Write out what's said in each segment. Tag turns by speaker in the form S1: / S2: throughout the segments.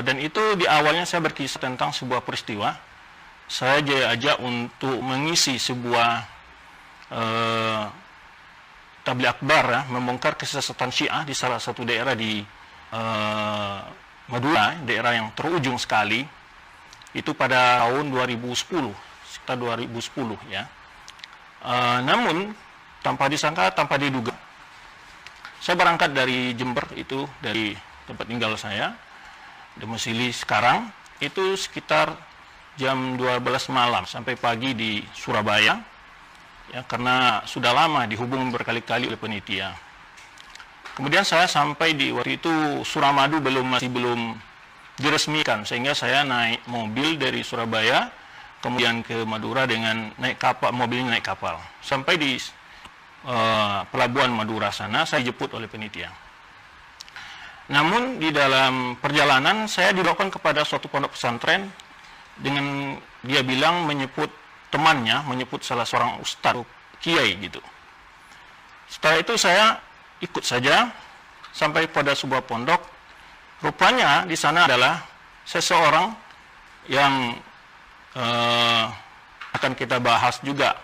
S1: Dan itu di awalnya saya berkisah tentang sebuah peristiwa. Saya diajak untuk mengisi sebuah tabligh akbar, ya, membongkar kesesatan Syiah di salah satu daerah di Madura, daerah yang terujung sekali. Itu pada tahun 2010, sekitar 2010 ya. Namun tanpa disangka, tanpa diduga, saya berangkat dari Jember, itu dari tempat tinggal saya, domisili sekarang, itu sekitar jam 12 malam sampai pagi di Surabaya, ya, karena sudah lama dihubung berkali-kali oleh penitia. Kemudian saya sampai di waktu itu Suramadu masih belum diresmikan, sehingga saya naik mobil dari Surabaya, kemudian ke Madura dengan naik kapal, mobilnya naik kapal. Sampai di pelabuhan Madura sana, saya dijemput oleh penitia. Namun di dalam perjalanan saya dibawakan kepada suatu pondok pesantren dengan dia bilang menyebut temannya, menyebut salah seorang ustadz, kiai gitu. Setelah itu saya ikut saja sampai pada sebuah pondok. Rupanya di sana adalah seseorang yang akan kita bahas juga,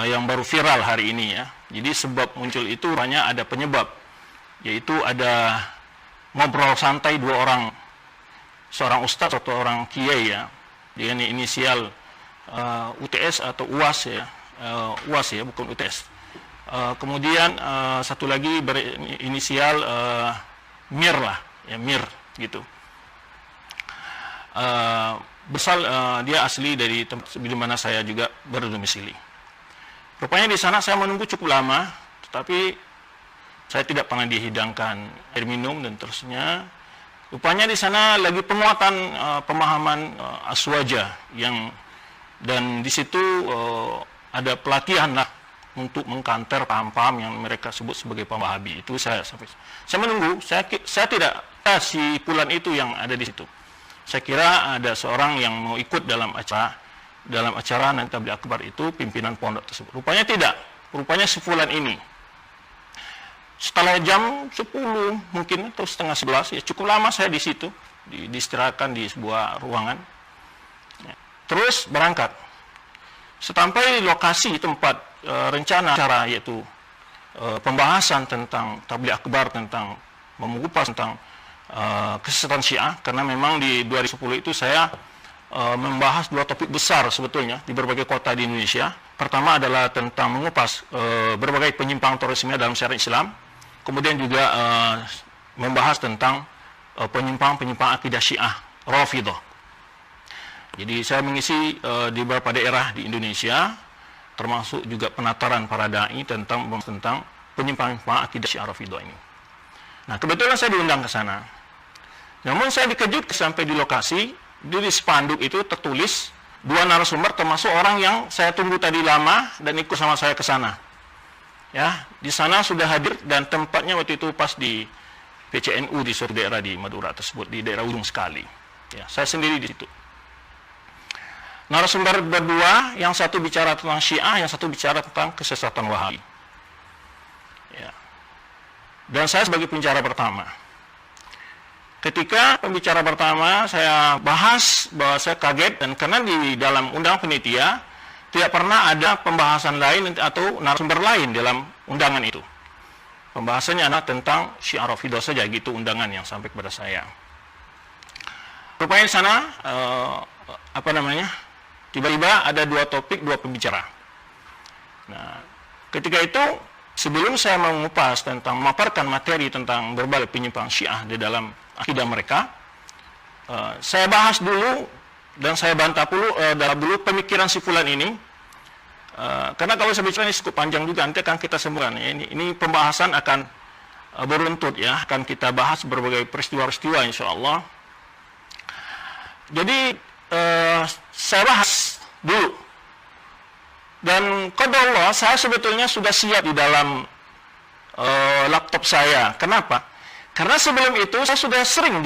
S1: yang baru viral hari ini ya. Jadi sebab muncul itu hanya ada penyebab, yaitu ada ngobrol santai dua orang, seorang ustadz atau orang kiai ya, dengan inisial UTS atau UAS ya, UAS ya, bukan UTS. Kemudian satu lagi berinisial MIR lah, ya MIR gitu. Dia asli dari tempat di mana saya juga berdomisili. Rupanya di sana saya menunggu cukup lama, tetapi saya tidak pernah dihidangkan air minum dan terusnya. Rupanya di sana lagi penguatan pemahaman aswaja dan di situ ada pelatihan lah untuk mengkanter paham-paham yang mereka sebut sebagai paham Wahabi. Itu saya menunggu, saya tidak si Pulan itu yang ada di situ. Saya kira ada seorang yang mau ikut dalam acara nanti tabligh akbar itu, pimpinan pondok tersebut. Rupanya tidak, rupanya si Fulan ini. Setelah jam 10 mungkin atau setengah 11, ya cukup lama saya di situ, diistirahatkan di sebuah ruangan. Ya. Terus berangkat. Sampai lokasi tempat rencana acara, yaitu pembahasan tentang tabligh akbar, tentang mengupas tentang kesesatan Syiah, karena memang di 2010 itu saya membahas dua topik besar sebetulnya di berbagai kota di Indonesia. Pertama adalah tentang mengupas berbagai penyimpangan terorisme dalam syariat Islam. Kemudian juga membahas tentang penyimpangan akidah Syiah Rafidhah. Jadi saya mengisi di beberapa daerah di Indonesia, termasuk juga penataran para dai tentang penyimpangan akidah Syiah Rafidhah ini. Nah, kebetulan saya diundang ke sana. Namun saya dikejutkan sampai di lokasi, di spanduk itu tertulis dua narasumber termasuk orang yang saya tunggu tadi lama dan ikut sama saya ke sana. Ya, di sana sudah hadir dan tempatnya waktu itu pas di PCNU di suatu daerah di Madura tersebut, di daerah ujung sekali. Ya, saya sendiri di situ. Narasumber berdua, yang satu bicara tentang Syiah, yang satu bicara tentang kesesatan Wahabi. Ya. Dan saya sebagai pembicara pertama. Ketika pembicara pertama saya bahas bahwa saya kaget, dan karena di dalam undang penitia tidak pernah ada pembahasan lain atau narasumber lain dalam undangan itu. Pembahasannya adalah tentang Syiah Rafidhah saja, gitu undangan yang sampai kepada saya. Rupanya di sana tiba-tiba ada dua topik, dua pembicara. Nah, ketika itu sebelum saya mengupas tentang memaparkan materi tentang berbagai penyimpangan Syiah di dalam akidah mereka, saya bahas dulu dan saya bantah dulu pemikiran si Fulan ini, karena kalau saya bicara ini cukup panjang juga, nanti akan kita sambungkan. Ini pembahasan akan beruntut ya, akan kita bahas berbagai peristiwa-peristiwa insya Allah. Jadi saya bahas dulu, dan qadarullah saya sebetulnya sudah siap di dalam laptop saya. Kenapa? Karena sebelum itu saya sudah sering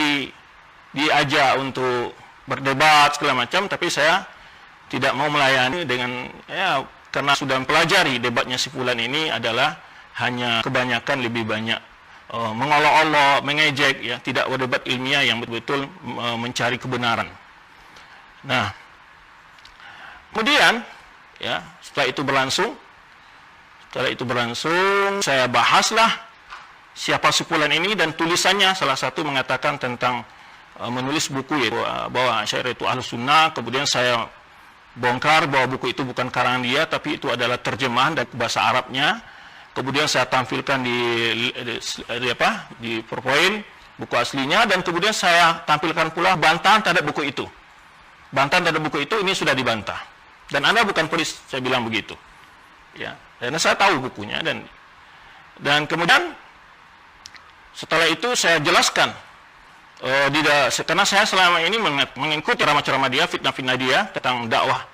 S1: diajak untuk berdebat segala macam, tapi saya tidak mau melayani dengan karena sudah mempelajari debatnya si Fulan ini adalah hanya kebanyakan lebih banyak mengolok-olok, mengejek, ya, tidak berdebat ilmiah yang betul-betul mencari kebenaran. Nah, kemudian, ya, setelah itu berlangsung, saya bahaslah siapa Sepulan ini, dan tulisannya salah satu mengatakan tentang menulis buku, yaitu bahwa Asy'ariyah itu Ahlus Sunnah. Kemudian saya bongkar bahwa buku itu bukan karangan dia, tapi itu adalah terjemahan dari bahasa Arabnya. Kemudian saya tampilkan di PowerPoint buku aslinya, dan kemudian saya tampilkan pula bantahan terhadap buku itu. Bantahan terhadap buku itu ini sudah dibantah. Dan Anda bukan penulis, saya bilang begitu. Ya, karena saya tahu bukunya, dan kemudian setelah itu saya jelaskan karena saya selama ini mengikuti ceramah-ceramah dia, fitnah-fitnah dia tentang dakwah,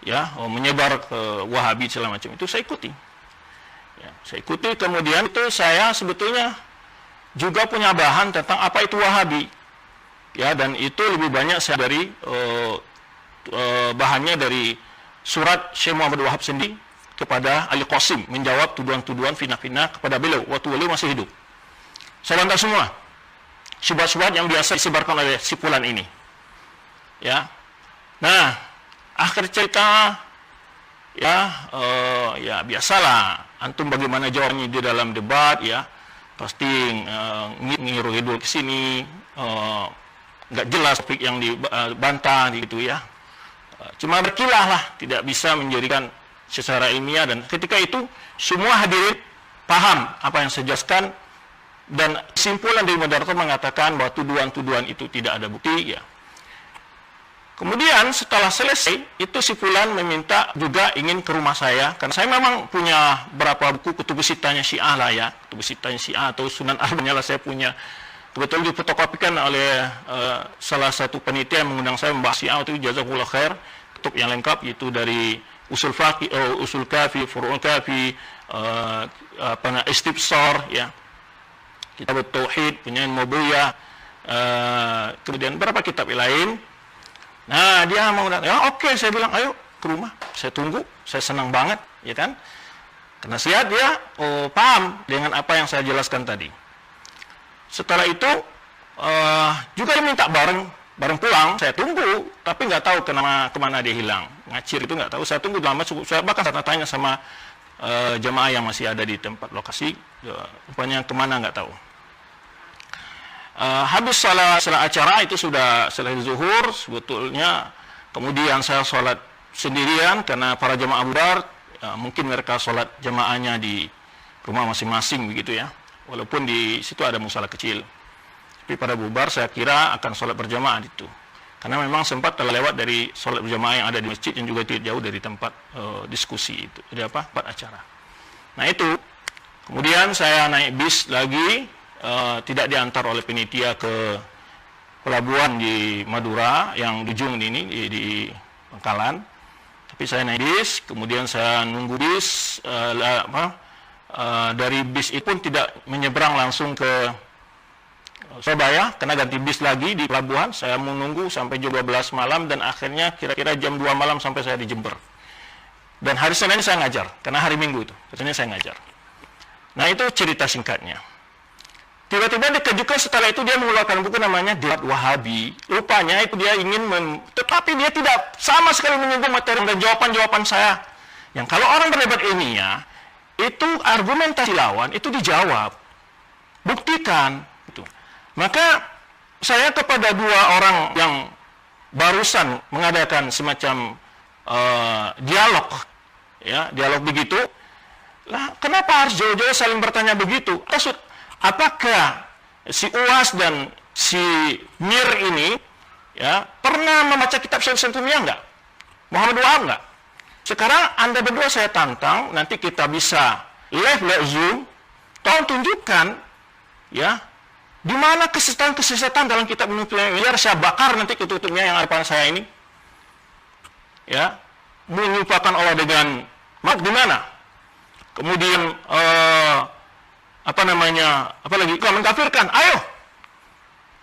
S1: ya, menyebar ke Wahabi segala macam itu saya ikuti. Ya, saya ikuti. Kemudian itu saya sebetulnya juga punya bahan tentang apa itu Wahabi, ya, dan itu lebih banyak saya dari bahannya dari surat Syekh Muhammad Wahab sendiri kepada Ali Qasim, menjawab tuduhan-tuduhan fitnah-fitnah kepada beliau waktu beliau masih hidup. Saya bantah semua syubhat-syubhat yang biasa disebarkan oleh Sepulan ini, ya. Nah, akhir cerita, ya, ya biasalah, antum bagaimana jawabnya di dalam debat, ya, pasti ngiru-ngidul ke sini, nggak jelas topik yang dibantah gitu, ya. Cuma berkilah lah, tidak bisa menjadikan secara ilmiah, dan ketika itu semua hadirin paham apa yang saya jelaskan, dan kesimpulan dari moderator mengatakan bahwa tuduhan-tuduhan itu tidak ada bukti, ya. Kemudian setelah selesai itu Sepulan meminta juga ingin ke rumah saya, karena saya memang punya beberapa buku kutubus sittahnya Syiah lah, ya, kutubus sittahnya Syiah atau Sunan Arba'ah lah saya punya. Kebetulan difotokopikan oleh salah satu penitia yang mengundang saya membahas Syiah, itu jazakumullah khair, kutub yang lengkap, yaitu dari usul faqih, usul kafi, furu'ul kafi, istibsar, ya, kitab tauhid punya Mubiyah, kemudian beberapa kitab lain. Nah, dia mau datang, ya oke, saya bilang ayo ke rumah, saya tunggu, saya senang banget, ya kan, karena sihat dia paham dengan apa yang saya jelaskan tadi. Setelah itu juga dia minta bareng pulang, saya tunggu, tapi nggak tahu kemana dia hilang, ngacir itu nggak tahu. Saya tunggu lama, saya bahkan tanya sama jemaah yang masih ada di tempat lokasi, rupanya kemana nggak tahu. Habis salat acara itu sudah selesai zuhur sebetulnya, kemudian saya sholat sendirian karena para jemaah bubar, mungkin mereka sholat jemaahnya di rumah masing-masing begitu, ya, walaupun di situ ada musala kecil, tapi pada bubar saya kira akan sholat berjamaah itu, karena memang sempat telah lewat dari sholat berjamaah yang ada di masjid yang juga tidak jauh dari tempat diskusi itu, tempat acara. Nah itu, kemudian saya naik bis lagi, tidak diantar oleh penitia ke pelabuhan di Madura yang di ujung ini di Bangkalan, tapi saya naik bis, kemudian saya nunggu bis, dari bis itu pun tidak menyeberang langsung ke Surabaya, karena ganti bis lagi di pelabuhan. Saya menunggu sampai jam 12 malam, dan akhirnya kira-kira jam 2 malam sampai saya di Jember. Dan hari Senin saya ngajar, karena hari Minggu itu, katanya saya ngajar. Nah itu cerita singkatnya. Tiba-tiba dikejutkan setelah itu dia mengeluarkan buku namanya Debat Wahabi. Rupanya itu dia ingin, tetapi dia tidak sama sekali menyinggung materi dan jawaban-jawaban saya. Yang kalau orang berdebat ilmiah, itu argumentasi lawan itu dijawab, buktikan. Gitu. Maka saya kepada dua orang yang barusan mengadakan semacam dialog, ya, dialog begitu, lah kenapa harus jauh-jauh saling bertanya begitu? Apakah si Uwas dan si Mir ini, ya, pernah membaca kitab Syekh Sentumiyah enggak? Muhammad Wahab enggak? Sekarang Anda berdua saya tantang, nanti kita bisa live Zoom, tolong tunjukkan, ya, di mana kesesatan dalam kitab Nuklear, biar saya bakar nanti tutupnya yang hadapan saya ini, ya, menyerupakan Allah dengan di mana? Kemudian apalagi kalau mengkafirkan, ayo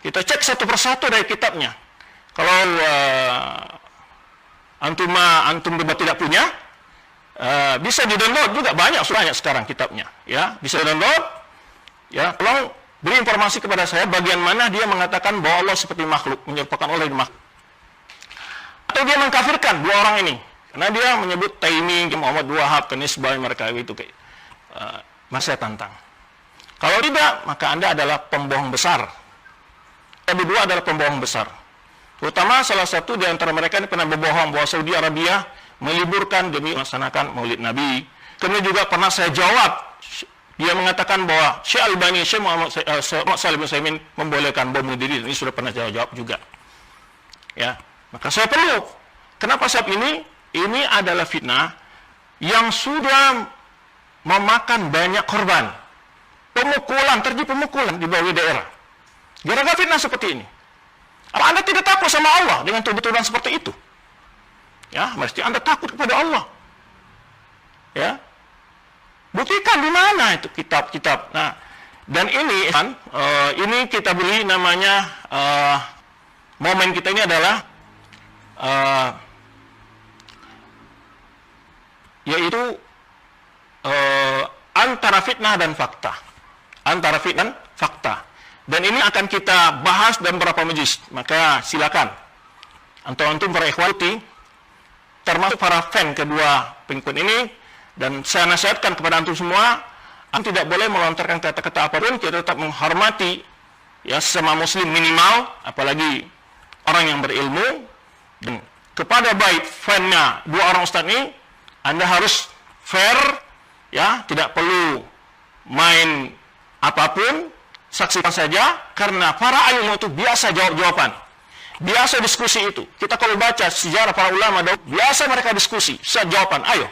S1: kita cek satu persatu dari kitabnya. Kalau antum debat tidak punya, bisa di-download juga, banyak sekarang kitabnya, ya, bisa download, Ya, tolong beri informasi kepada saya bagian mana dia mengatakan bahwa Allah seperti makhluk, menyerupakan Allah dengan makhluk. Atau dia mengkafirkan dua orang ini. Karena dia menyebut Taimi, Muhammad Wahab, Kenisbah, mereka itu kayak masa tantang. Kalau tidak, maka Anda adalah pembohong besar. Yang kedua adalah pembohong besar. Terutama salah satu di antara mereka ini pernah berbohong bahwa Saudi Arabia meliburkan demi melaksanakan Maulid Nabi. Kemudian juga pernah saya jawab, dia mengatakan bahwa Syekh Albani, Syekh Muhammad Shalih bin Utsaimin membolehkan bom bunuh diri. Ini sudah pernah saya jawab juga. Ya, maka saya perlu. Kenapa saat ini? Ini adalah fitnah yang sudah memakan banyak korban. Pemukulan, terjadi pemukulan di berbagai daerah. Gara-gara fitnah seperti ini. Apa Anda tidak takut sama Allah dengan tuduhan seperti itu? Ya, mesti Anda takut kepada Allah. Ya, buktikan di mana itu kitab-kitab. Nah, dan ini kan, ini kita beri namanya momen kita ini adalah yaitu antara fitnah dan fakta. Antara fitnah dan fakta. Dan ini akan kita bahas dalam beberapa majlis. Maka silakan antum para ikhwati, termasuk para fan kedua pengikut ini, dan saya nasihatkan kepada antum semua, antum tidak boleh melontarkan kata-kata apapun, kita tetap menghormati ya sesama muslim minimal, apalagi orang yang berilmu. Dan kepada baik fannya dua orang ustaz ini, Anda harus fair, ya, tidak perlu main apapun, saksikan saja, karena para ilmu itu biasa jawab-jawaban, biasa diskusi itu. Kita kalau baca sejarah para ulama, biasa mereka diskusi, jawaban, ayo.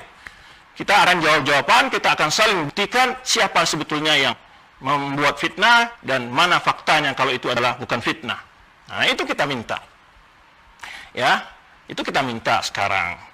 S1: Kita akan jawab-jawaban, kita akan saling buktikan siapa sebetulnya yang membuat fitnah dan mana faktanya kalau itu adalah bukan fitnah. Nah, itu kita minta. Ya, itu kita minta sekarang.